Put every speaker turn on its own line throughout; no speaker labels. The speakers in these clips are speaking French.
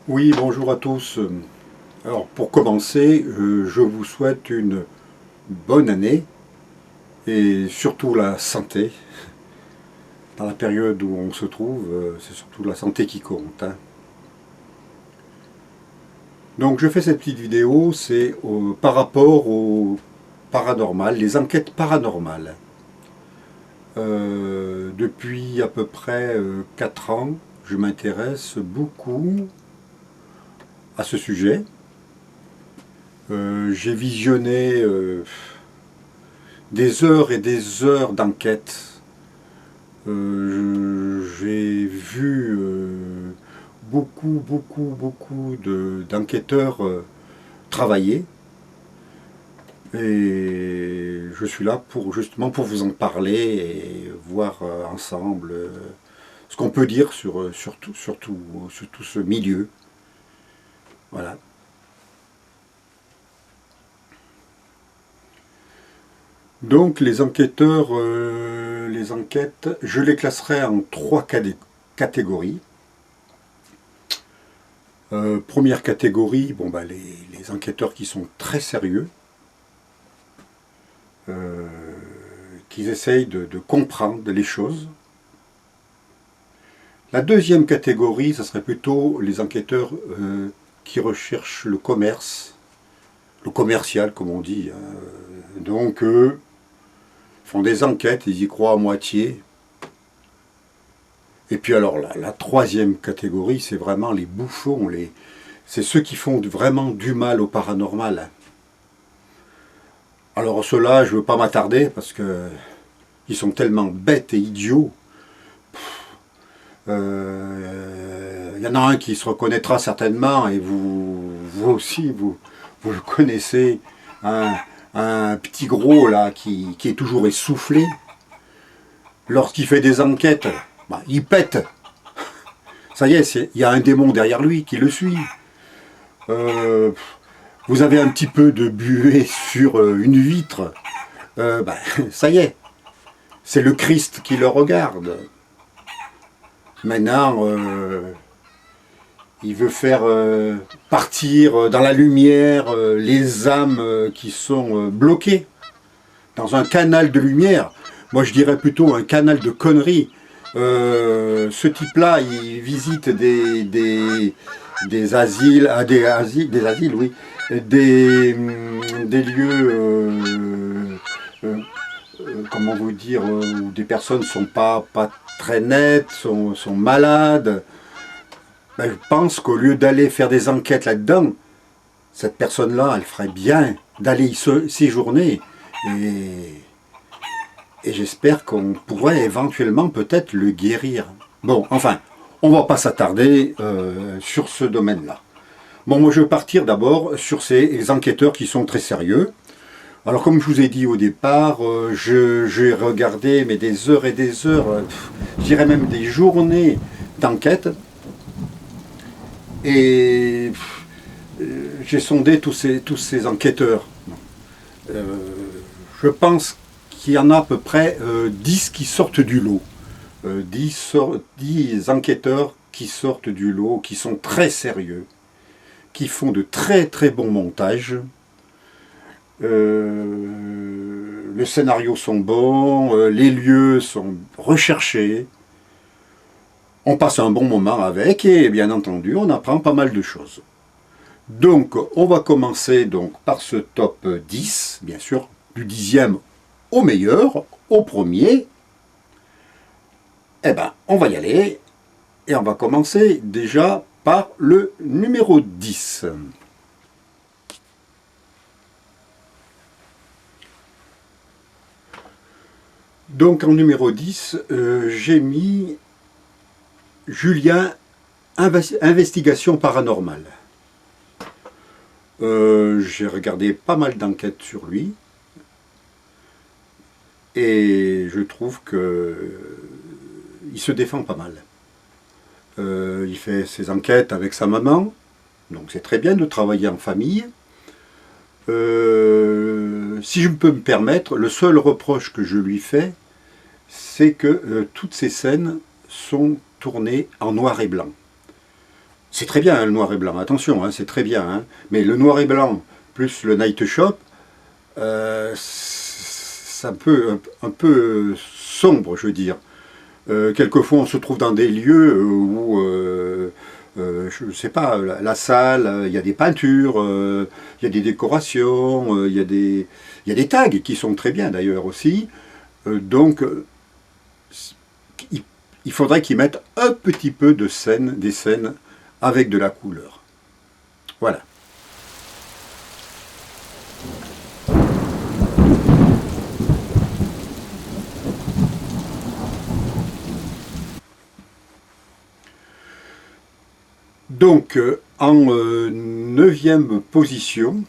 Oui, bonjour à tous. Alors pour commencer, je vous souhaite une bonne année et surtout la santé. Dans la période où on se trouve, c'est surtout la santé qui compte, hein. Donc je fais cette petite vidéo, c'est par rapport au paranormal, les enquêtes paranormales. Depuis à peu près 4 ans, je m'intéresse beaucoup à ce sujet. J'ai visionné des heures et des heures d'enquête. J'ai vu beaucoup d'enquêteurs travailler et je suis là pour justement pour vous en parler et voir ensemble ce qu'on peut dire sur tout ce milieu. Voilà. Donc les enquêteurs, les enquêtes, je les classerai en trois catégories. Première catégorie, bon, bah, les enquêteurs qui sont très sérieux, euh, qui essayent de comprendre les choses. La deuxième catégorie, ce serait plutôt les enquêteurs qui recherchent le commerce, le commercial comme on dit, hein. Donc eux font des enquêtes, ils y croient à moitié. Et puis alors la troisième catégorie, c'est vraiment les bouffons, c'est ceux qui font vraiment du mal au paranormal. Alors ceux-là, je ne veux pas m'attarder parce que ils sont tellement bêtes et idiots. Il y en a un qui se reconnaîtra certainement, et vous aussi, vous le connaissez, un petit gros là qui est toujours essoufflé. Lorsqu'il fait des enquêtes, bah, il pète. Ça y est, il y a un démon derrière lui qui le suit. Euh, vous avez un petit peu de buée sur une vitre, bah, ça y est, c'est le Christ qui le regarde. Maintenant, il veut faire partir dans la lumière les âmes qui sont bloquées dans un canal de lumière. Moi, je dirais plutôt un canal de conneries. Ce type-là, il visite des asiles, des asiles, oui, des lieux, comment vous dire, où des personnes sont pas très nettes, sont malades. Ben, je pense qu'au lieu d'aller faire des enquêtes là-dedans, cette personne-là, elle ferait bien d'aller y séjourner. Et j'espère qu'on pourrait éventuellement peut-être le guérir. Bon, enfin, on va pas s'attarder sur ce domaine-là. Bon, moi je vais partir d'abord sur ces enquêteurs qui sont très sérieux. Alors comme je vous ai dit au départ, j'ai regardé mais des heures et des heures, je dirais même des journées d'enquête. Et j'ai sondé tous ces enquêteurs. Euh, je pense qu'il y en a à peu près 10 qui sortent du lot. 10 enquêteurs qui sortent du lot, qui sont très sérieux, qui font de très très bons montages. Les scénarios sont bons, les lieux sont recherchés. On passe un bon moment avec et bien entendu on apprend pas mal de choses. Donc on va commencer donc par ce top 10, bien sûr, du 10e au meilleur, au premier. Eh ben on va y aller et on va commencer déjà par le numéro 10. Donc en numéro 10, j'ai mis Julien, investigation paranormale. J'ai regardé pas mal d'enquêtes sur lui et je trouve que il se défend pas mal. Il fait ses enquêtes avec sa maman, donc c'est très bien de travailler en famille. Si je peux me permettre, le seul reproche que je lui fais, c'est que toutes ces scènes sont tournées en noir et blanc. c'est très bien hein, le noir et blanc, attention, hein, c'est très bien. Hein, mais le noir et blanc plus le night shop, c'est un peu sombre, je veux dire. Quelquefois, on se trouve dans des lieux où, je ne sais pas, la salle, il y a des peintures, il y a des décorations, il y a des tags qui sont très bien d'ailleurs aussi. Donc, il, il faudrait qu'ils mettent un petit peu de scène, des scènes avec de la couleur. Voilà. Donc, en neuvième position,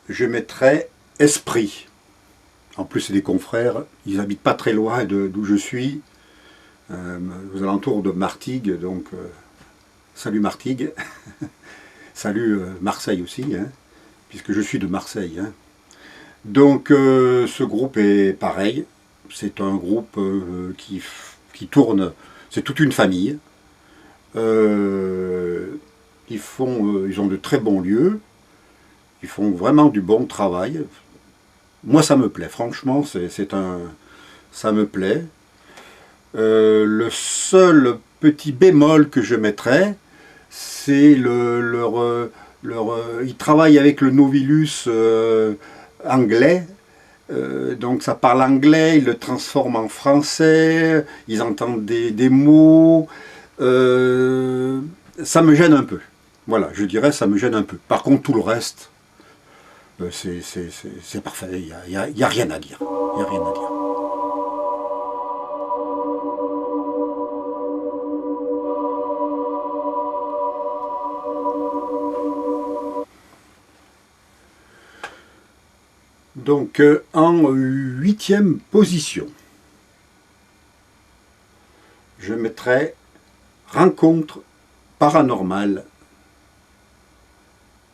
je mettrais Esprit. En plus, c'est des confrères, ils habitent pas très loin d'où je suis, aux alentours de Martigues, donc salut Martigues, salut Marseille aussi, hein, puisque je suis de Marseille. Hein. Donc, ce groupe est pareil, c'est un groupe qui tourne, c'est toute une famille. Ils ont de très bons lieux, ils font vraiment du bon travail. Moi, ça me plaît, franchement, ça me plaît. Le seul petit bémol que je mettrais, c'est ils travaillent avec le Novilus anglais. Donc ça parle anglais, ils le transforment en français, ils entendent des mots. Ça me gêne un peu. Voilà, je dirais ça me gêne un peu. Par contre, tout le reste, c'est parfait. Il y a rien à dire. Il y a rien à dire. Donc, en huitième position, je mettrai Rencontre paranormale.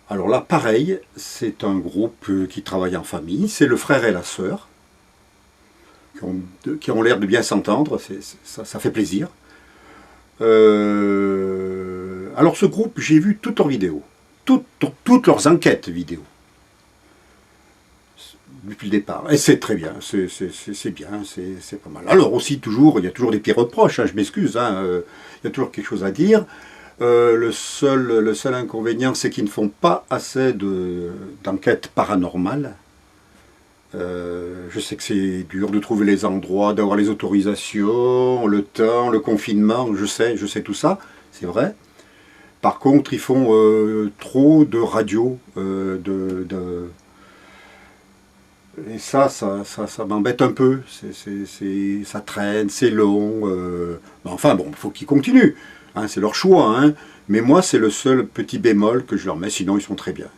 Alors là, pareil, c'est un groupe qui travaille en famille. C'est le frère et la sœur qui ont l'air de bien s'entendre. Ça fait plaisir. Alors ce groupe, j'ai vu toutes leurs vidéos, toutes leurs enquêtes vidéo depuis le départ. Et c'est très bien, c'est bien, c'est pas mal. Alors aussi, il y a toujours des petits reproches, hein, je m'excuse, hein, il y a toujours quelque chose à dire. Le seul inconvénient, c'est qu'ils ne font pas assez d'enquêtes paranormales. Je sais que c'est dur de trouver les endroits, d'avoir les autorisations, le temps, le confinement, je sais tout ça, c'est vrai. Par contre, ils font trop de radio, et ça m'embête un peu. Ça traîne, c'est long. Mais enfin bon, il faut qu'ils continuent. Hein, c'est leur choix. Hein. Mais moi, c'est le seul petit bémol que je leur mets. Sinon, ils sont très bien.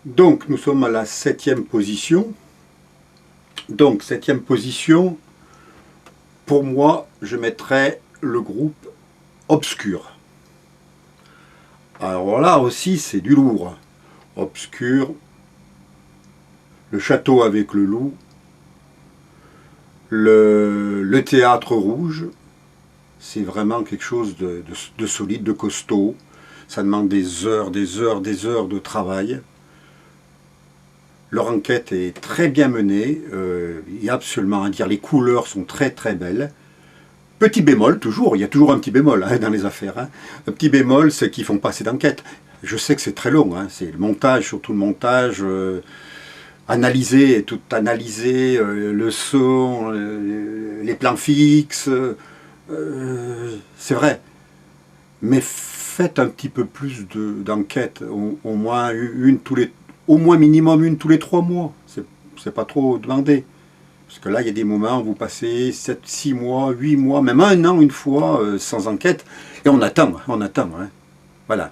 Donc, nous sommes à la septième position. Donc, septième position, pour moi, je mettrais le groupe Obscur. Alors là aussi, c'est du lourd. Obscur, le château avec le loup, le théâtre rouge, c'est vraiment quelque chose de solide, de costaud. Ça demande des heures de travail. Leur enquête est très bien menée, il y a absolument à dire, les couleurs sont très très belles. Petit bémol, toujours, il y a toujours un petit bémol hein, dans les affaires. Hein. Un petit bémol, c'est qu'ils font pas assez d'enquête. Je sais que c'est très long, hein, c'est le montage, surtout le montage, tout analyser, le son, les plans fixes, c'est vrai. Mais faites un petit peu plus d'enquête, au moins au moins minimum une tous les 3 mois. C'est pas trop demandé. Parce que là, il y a des moments où vous passez 7, 6 mois, 8 mois, même un an une fois sans enquête. Et on attend. Hein. Voilà.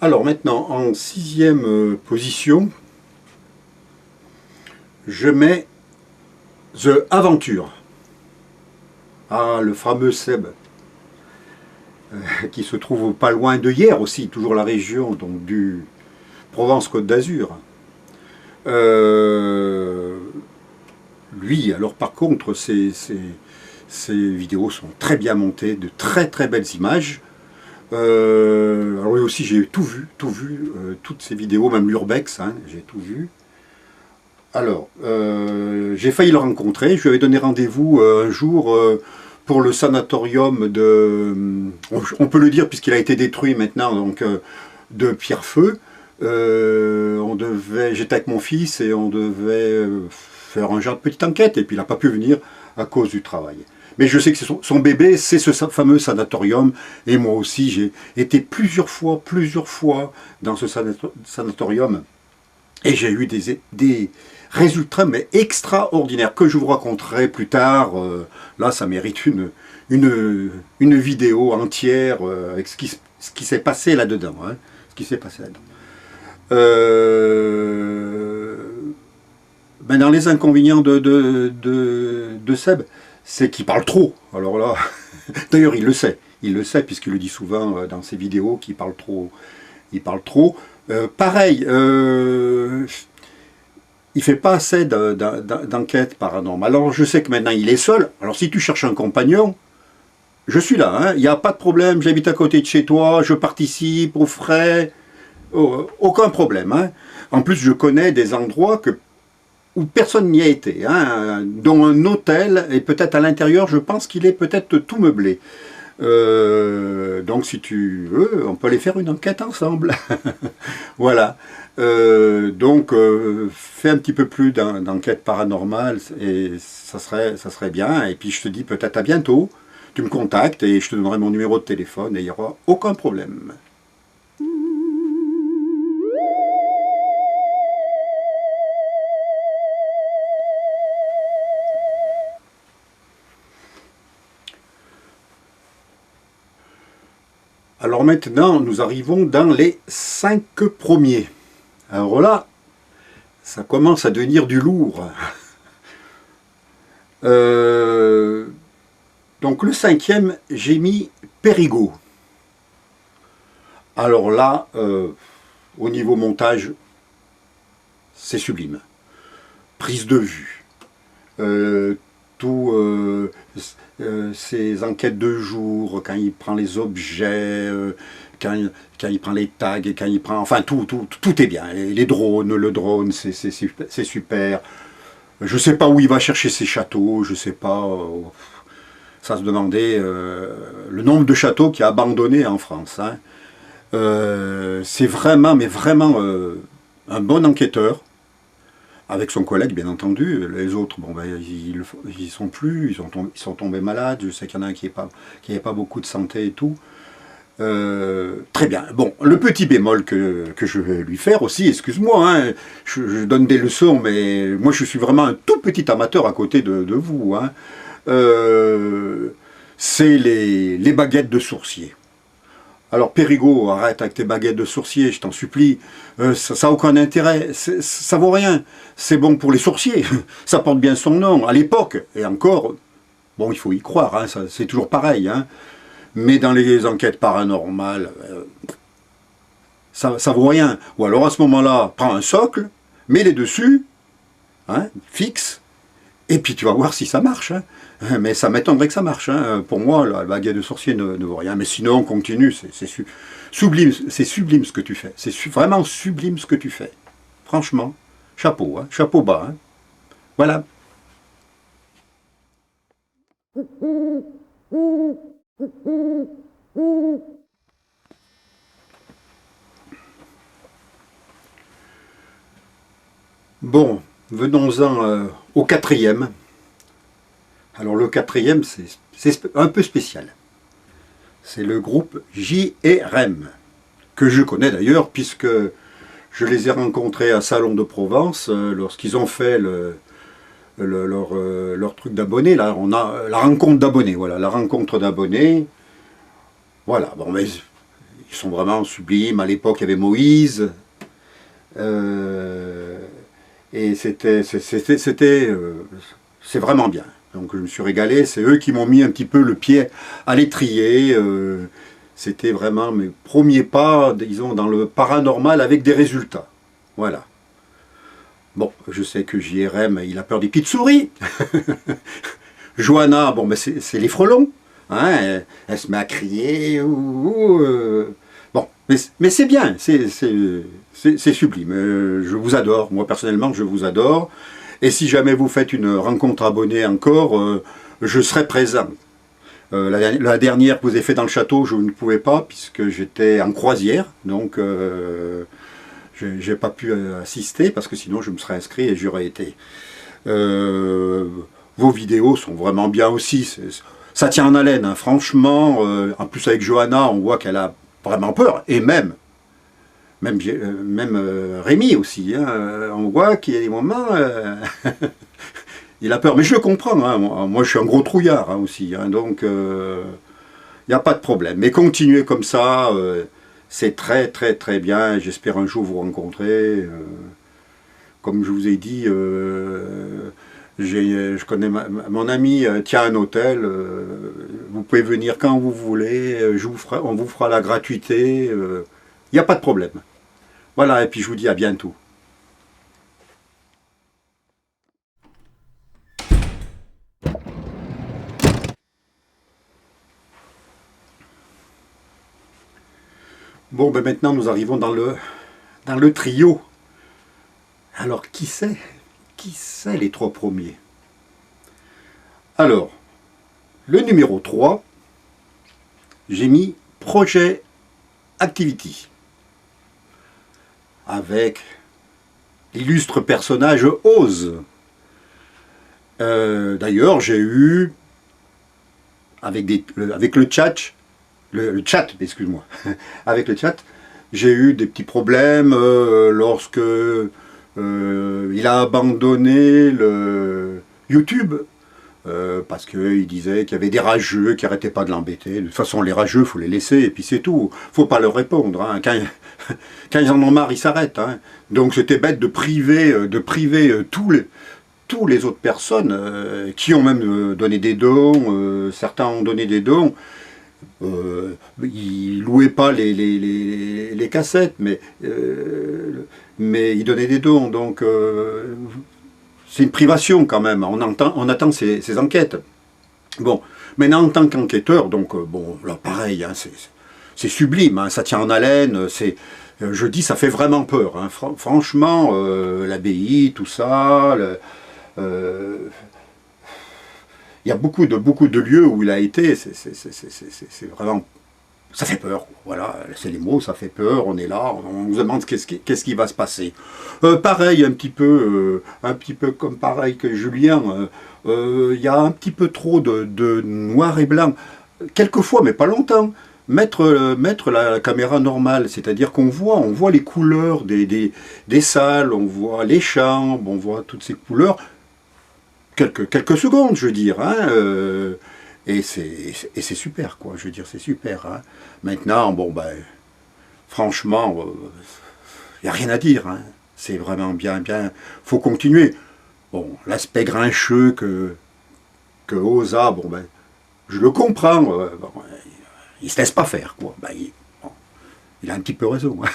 Alors maintenant, en sixième position, je mets The Aventure. Ah, le fameux Seb, qui se trouve pas loin de Hyères aussi, toujours la région donc du Provence-Côte d'Azur. Lui, alors par contre, ses vidéos sont très bien montées, de très très belles images. Alors lui aussi, j'ai tout vu, toutes ces vidéos, même l'Urbex, hein, j'ai tout vu. Alors, j'ai failli le rencontrer, je lui avais donné rendez-vous un jour pour le sanatorium de, on peut le dire puisqu'il a été détruit maintenant, donc de Pierrefeu. J'étais avec mon fils et on devait faire un genre de petite enquête et puis il n'a pas pu venir à cause du travail. Mais je sais que son bébé, c'est ce fameux sanatorium et moi aussi j'ai été plusieurs fois dans ce sanatorium et j'ai eu des résultats mais extraordinaires que je vous raconterai plus tard. Là, ça mérite une vidéo entière avec ce qui s'est passé là-dedans. Hein, ce qui s'est passé là-dedans. Ben dans les inconvénients de Seb, c'est qu'il parle trop. Alors là, d'ailleurs il le sait puisqu'il le dit souvent dans ses vidéos qu'il parle trop. Il parle trop. Pareil, il fait pas assez d'enquêtes paranormales. Alors je sais que maintenant il est seul. Alors si tu cherches un compagnon, je suis là. Hein, il n'y a pas de problème. J'habite à côté de chez toi. Je participe aux frais. Aucun problème. Hein. En plus, je connais des endroits où personne n'y a été, hein, dont un hôtel, et peut-être à l'intérieur, je pense qu'il est peut-être tout meublé. Donc si tu veux, on peut aller faire une enquête ensemble. Voilà. Donc fais un petit peu plus d'enquête paranormale, et ça serait bien. Et puis je te dis peut-être à bientôt. Tu me contactes et je te donnerai mon numéro de téléphone et il n'y aura aucun problème. Alors maintenant, nous arrivons dans les 5 premiers. Alors là, ça commence à devenir du lourd. Donc le 5e, j'ai mis Périgot. Alors là, au niveau montage, c'est sublime. Prise de vue. Ces enquêtes de jour, quand il prend les objets, quand il prend les tags, et quand il prend... Enfin, tout est bien. Les drones, le drone, c'est super. Je ne sais pas où il va chercher ses châteaux, je ne sais pas... ça se demandait le nombre de châteaux qu'il a abandonnés en France. Hein. C'est vraiment, mais vraiment un bon enquêteur. Avec son collègue, bien entendu. Les autres, bon, ben, ils sont plus, ils sont tombés malades. Je sais qu'il y en a un qui n'avait pas beaucoup de santé et tout. Très bien. Bon, le petit bémol que je vais lui faire aussi, excuse-moi, hein, je donne des leçons, mais moi je suis vraiment un tout petit amateur à côté de vous. Hein. C'est les baguettes de sourcier. Alors Périgot, arrête avec tes baguettes de sourcier, je t'en supplie, ça n'a aucun intérêt, ça vaut rien, c'est bon pour les sourciers, ça porte bien son nom, à l'époque, et encore, bon il faut y croire, hein, c'est toujours pareil, hein, mais dans les enquêtes paranormales, ça vaut rien, ou alors à ce moment-là, prends un socle, mets-les dessus, hein, fixe, et puis tu vas voir si ça marche. Hein. Mais ça m'étonnerait que ça marche. Hein. Pour moi, la baguette de sorcier ne vaut rien. Mais sinon, on continue. C'est sublime ce que tu fais. C'est vraiment sublime ce que tu fais. Franchement, chapeau. Hein. Chapeau bas. Hein. Voilà. Bon, venons-en au 4e. Alors le 4e, c'est un peu spécial. C'est le groupe JRM, que je connais d'ailleurs, puisque je les ai rencontrés à Salon de Provence, lorsqu'ils ont fait leur truc d'abonnés. Là, on a la rencontre d'abonnés, voilà, la rencontre d'abonnés. Voilà, bon, mais qui sont vraiment sublimes. À l'époque, il y avait Moïse. Et c'est vraiment bien. Donc je me suis régalé. C'est eux qui m'ont mis un petit peu le pied à l'étrier. C'était vraiment mes premiers pas, disons, dans le paranormal avec des résultats. Voilà. Bon, je sais que JRM, il a peur des petites souris. Johanna, bon, ben c'est les frelons. Hein, elle se met à crier. Bon, mais c'est bien, c'est sublime. Je vous adore, moi personnellement, je vous adore. Et si jamais vous faites une rencontre abonnée encore, je serai présent. La dernière que vous avez fait dans le château, je ne pouvais pas, puisque j'étais en croisière. Donc, je n'ai pas pu assister, parce que sinon je me serais inscrit et j'aurais été. Vos vidéos sont vraiment bien aussi. Ça tient en haleine, hein. Franchement. En plus avec Johanna, on voit qu'elle a vraiment peur. Et même Rémi aussi. Hein. On voit qu'il y a des moments... il a peur. Mais je le comprends. Hein. Moi, je suis un gros trouillard hein, aussi. Hein. Donc, il n'y a pas de problème. Mais continuez comme ça. C'est très, très, très bien. J'espère un jour vous rencontrer. Comme je vous ai dit... je connais mon ami tient un hôtel, vous pouvez venir quand vous voulez, on vous fera la gratuité, il n'y a pas de problème. Voilà, et puis je vous dis à bientôt. Bon, ben maintenant nous arrivons dans le trio. Alors qui c'est? Qui c'est les trois premiers? Alors, le numéro 3, j'ai mis Projet Activity. Avec l'illustre personnage Oz. D'ailleurs, j'ai eu, avec le chat, excuse-moi, avec le chat, j'ai eu des petits problèmes lorsque il a abandonné le YouTube parce qu'il disait qu'il y avait des rageux qui n'arrêtaient pas de l'embêter. De toute façon, les rageux, il faut les laisser et puis c'est tout. Il ne faut pas leur répondre. Hein. Quand ils en ont marre, ils s'arrêtent. Hein. Donc c'était bête de priver tous les autres personnes qui ont même donné des dons. Certains ont donné des dons. Ils louaient pas les cassettes, mais ils donnaient des dons, donc c'est une privation quand même. On attend ces enquêtes. Bon, maintenant en tant qu'enquêteur, donc bon, là pareil, hein, c'est sublime, hein, ça tient en haleine. Je dis, ça fait vraiment peur. Hein, franchement, l'abbaye, tout ça. Il y a beaucoup de lieux où il a été, c'est vraiment... Ça fait peur, voilà, c'est les mots, ça fait peur, on est là, on se demande qu'est-ce qui va se passer. Pareil, un petit peu comme pareil que Julien, il y a un petit peu trop de noir et blanc, quelquefois, mais pas longtemps. Mettre la caméra normale, c'est-à-dire qu'on voit les couleurs des salles, on voit les chambres, on voit toutes ces couleurs, quelques secondes, je veux dire, hein, et c'est super, quoi, je veux dire, c'est super. Hein. Maintenant, bon, ben, franchement, il n'y a rien à dire, hein. C'est vraiment bien, faut continuer. Bon, l'aspect grincheux que Oza, bon, ben, je le comprends, bon, il se laisse pas faire, quoi. Ben, il a un petit peu raison. Hein.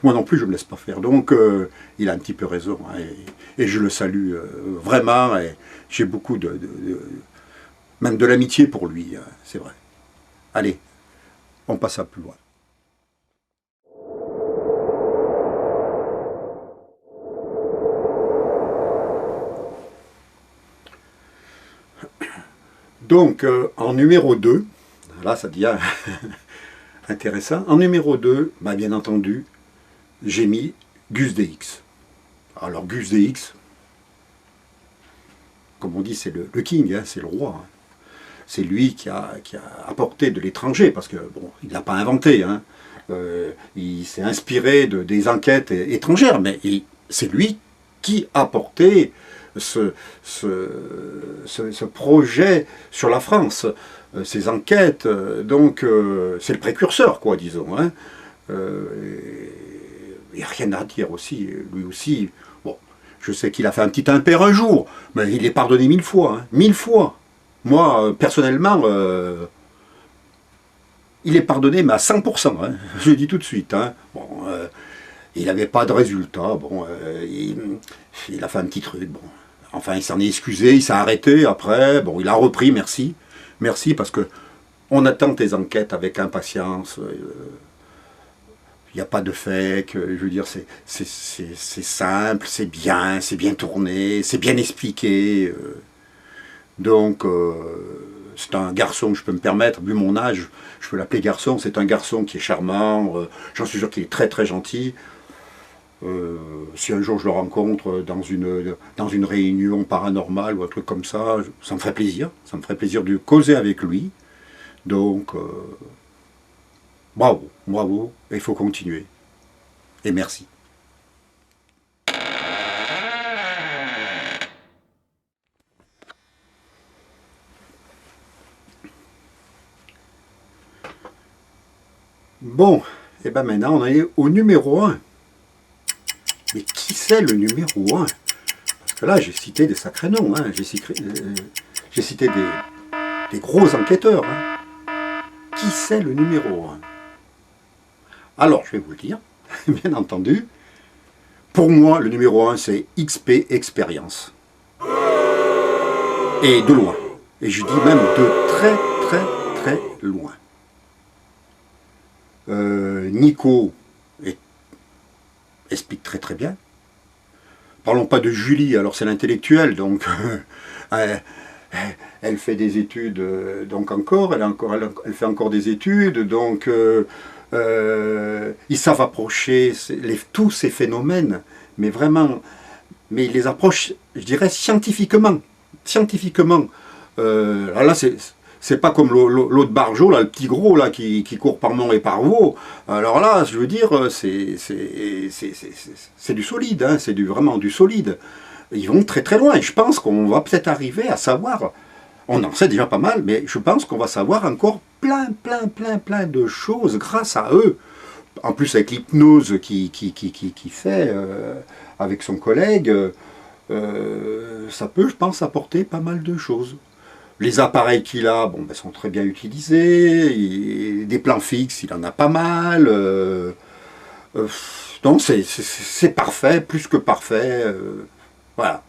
Moi non plus, je ne me laisse pas faire. Donc, il a un petit peu raison. Hein, et je le salue vraiment. Et j'ai beaucoup même de l'amitié pour lui. Hein, c'est vrai. Allez, on passe à plus loin. Donc, en numéro 2, là, ça devient intéressant. En numéro 2, bah, bien entendu, j'ai mis Gus DX. Alors Gus DX, comme on dit, c'est le king, hein, c'est le roi. Hein. C'est lui qui a apporté de l'étranger, parce que bon, il ne l'a pas inventé. Hein. Il s'est inspiré des enquêtes étrangères, mais c'est lui qui a apporté ce projet sur la France, ces enquêtes. Donc, c'est le précurseur, quoi, disons. Hein. Il n'y a rien à dire aussi. Lui aussi, bon, je sais qu'il a fait un petit impair un jour, mais il est pardonné 1000 fois. Hein, 1000 fois. Moi, personnellement, il est pardonné, mais à 100%. Hein, je le dis tout de suite. Hein. Bon, il n'avait pas de résultat. Bon, il a fait un petit truc. Bon. Enfin, il s'en est excusé, il s'est arrêté après. Bon, il a repris, merci. Merci, parce que on attend tes enquêtes avec impatience. Il n'y a pas de fake. Je veux dire, c'est simple, c'est bien tourné, c'est bien expliqué. Donc, c'est un garçon, je peux me permettre, vu mon âge, je peux l'appeler garçon. C'est un garçon qui est charmant. J'en suis sûr qu'il est très très gentil. Si un jour je le rencontre dans une réunion paranormale ou un truc comme ça me ferait plaisir. Ça me ferait plaisir de causer avec lui. Donc, bravo, bravo, il faut continuer. Et merci. Bon, et ben maintenant on est au numéro 1. Mais qui c'est le numéro 1? Parce que là, j'ai cité des sacrés noms. Hein. J'ai cité des gros enquêteurs. Hein. Qui c'est le numéro 1? Alors, je vais vous le dire, bien entendu. Pour moi, le numéro 1, c'est XP Expérience. Et de loin. Et je dis même de très, très, très loin. Nico explique très très bien. Parlons pas de Julie, alors c'est l'intellectuelle, donc elle fait des études, donc elle fait encore des études, donc ils savent approcher tous ces phénomènes, mais vraiment, mais ils les approchent, je dirais, scientifiquement. Scientifiquement. Là, c'est pas comme l'autre barjot, là, le petit gros là, qui court par Mont et par Vaux. Alors là, je veux dire, c'est du solide, hein, c'est vraiment du solide. Ils vont très très loin. Et je pense qu'on va peut-être arriver à savoir, on en sait déjà pas mal, mais je pense qu'on va savoir encore plein de choses grâce à eux. En plus avec l'hypnose qui fait avec son collègue, ça peut, je pense, apporter pas mal de choses. Les appareils qu'il a, bon, ben, sont très bien utilisés. Des plans fixes, il en a pas mal. Donc c'est parfait, plus que parfait. Voilà.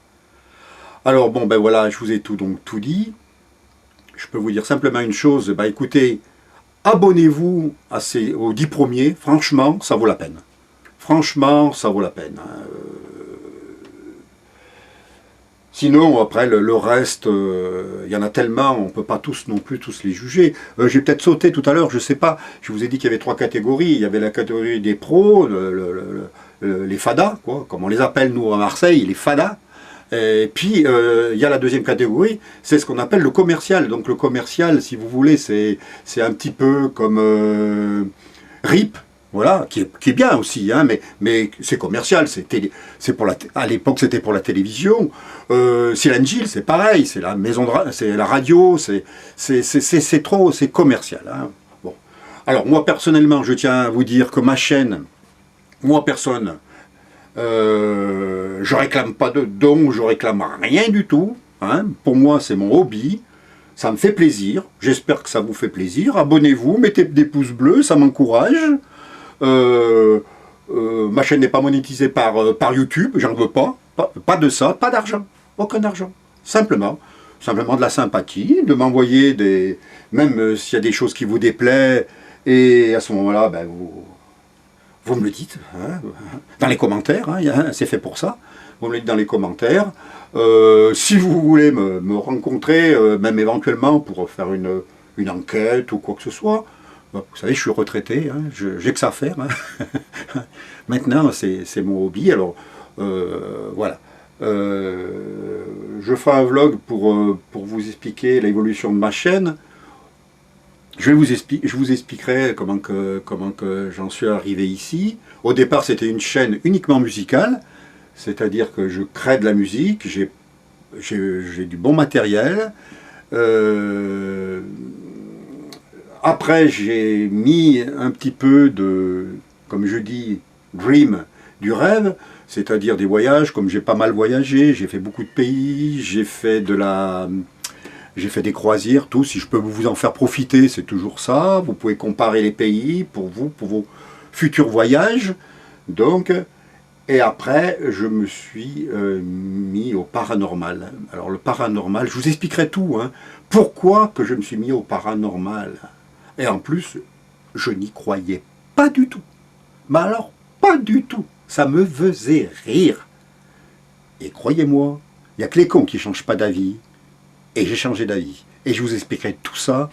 Alors bon, ben voilà, je vous ai tout dit. Je peux vous dire simplement une chose. Ben écoutez, abonnez-vous aux 10 premiers. Franchement, ça vaut la peine. Franchement, ça vaut la peine. Hein. Sinon, après, le reste, il y en a tellement, on ne peut pas non plus tous les juger. J'ai peut-être sauté tout à l'heure, je ne sais pas. Je vous ai dit qu'il y avait 3 catégories. Il y avait la catégorie des pros, les fadas, quoi, comme on les appelle nous à Marseille, les fadas. Et puis, il y a la deuxième catégorie, c'est ce qu'on appelle le commercial. Donc le commercial, si vous voulez, c'est un petit peu comme RIP. Voilà, qui est bien aussi, hein, mais c'est commercial, à l'époque c'était pour la télévision. Silent Hill, c'est pareil, c'est la maison c'est la radio, c'est commercial. Hein. Bon. Alors moi personnellement, je tiens à vous dire que ma chaîne, moi personne, je réclame pas de dons, je réclame rien du tout. Hein. Pour moi, c'est mon hobby. Ça me fait plaisir. J'espère que ça vous fait plaisir. Abonnez-vous, mettez des pouces bleus, ça m'encourage. Ma chaîne n'est pas monétisée par YouTube, j'en veux pas de ça, pas d'argent, aucun argent, simplement de la sympathie, de m'envoyer même s'il y a des choses qui vous déplaisent, et à ce moment-là, ben, vous me le dites, hein, dans les commentaires, hein, c'est fait pour ça, vous me le dites dans les commentaires. Si vous voulez me rencontrer, même éventuellement pour faire une enquête ou quoi que ce soit, vous savez, je suis retraité, hein, j'ai que ça à faire. Hein. Maintenant, c'est mon hobby, alors voilà. Je ferai un vlog pour vous expliquer l'évolution de ma chaîne. Je vous expliquerai comment que j'en suis arrivé ici. Au départ, c'était une chaîne uniquement musicale, c'est-à-dire que je crée de la musique, j'ai j'ai du bon matériel. Après, j'ai mis un petit peu de, comme je dis, dream, du rêve, c'est-à-dire des voyages, comme j'ai pas mal voyagé, j'ai fait beaucoup de pays, j'ai fait des croisières, tout. Si je peux vous en faire profiter, c'est toujours ça. Vous pouvez comparer les pays pour vous, pour vos futurs voyages. Donc, et après, je me suis mis au paranormal. Alors le paranormal, je vous expliquerai tout. Hein. Pourquoi que je me suis mis au paranormal? Et en plus, je n'y croyais pas du tout. Mais alors, pas du tout. Ça me faisait rire. Et croyez-moi, il n'y a que les cons qui ne changent pas d'avis. Et j'ai changé d'avis. Et je vous expliquerai tout ça.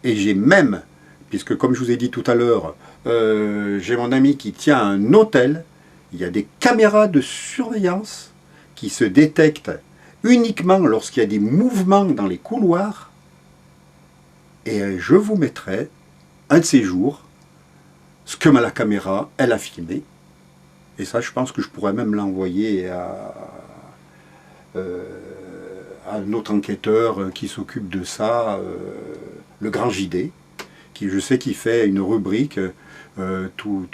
Et j'ai même, puisque comme je vous ai dit tout à l'heure, j'ai mon ami qui tient un hôtel. Il y a des caméras de surveillance qui se détectent uniquement lorsqu'il y a des mouvements dans les couloirs. Et je vous mettrai un de ces jours ce que la caméra, elle a filmé. Et ça, je pense que je pourrais même l'envoyer à un autre enquêteur qui s'occupe de ça, le Grand JD, qui je sais qu'il fait une rubrique, tous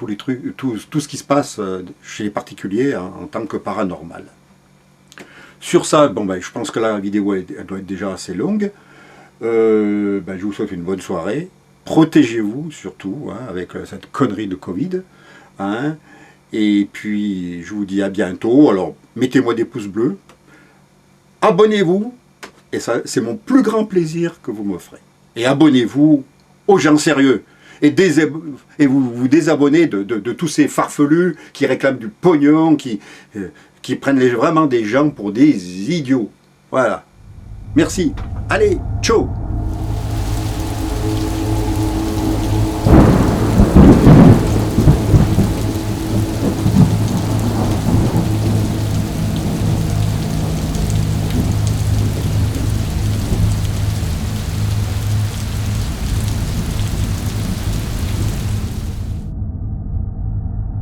les trucs, tout ce qui se passe chez les particuliers en tant que paranormal. Sur ça, bon, ben, je pense que la vidéo elle doit être déjà assez longue. Ben, je vous souhaite une bonne soirée. Protégez-vous surtout hein, avec cette connerie de Covid. Hein. Et puis, je vous dis à bientôt. Alors, mettez-moi des pouces bleus. Abonnez-vous. Et ça, c'est mon plus grand plaisir que vous m'offrez. Et abonnez-vous aux gens sérieux. Et vous vous désabonnez de tous ces farfelus qui réclament du pognon, qui prennent vraiment des gens pour des idiots. Voilà. Merci. Allez, ciao.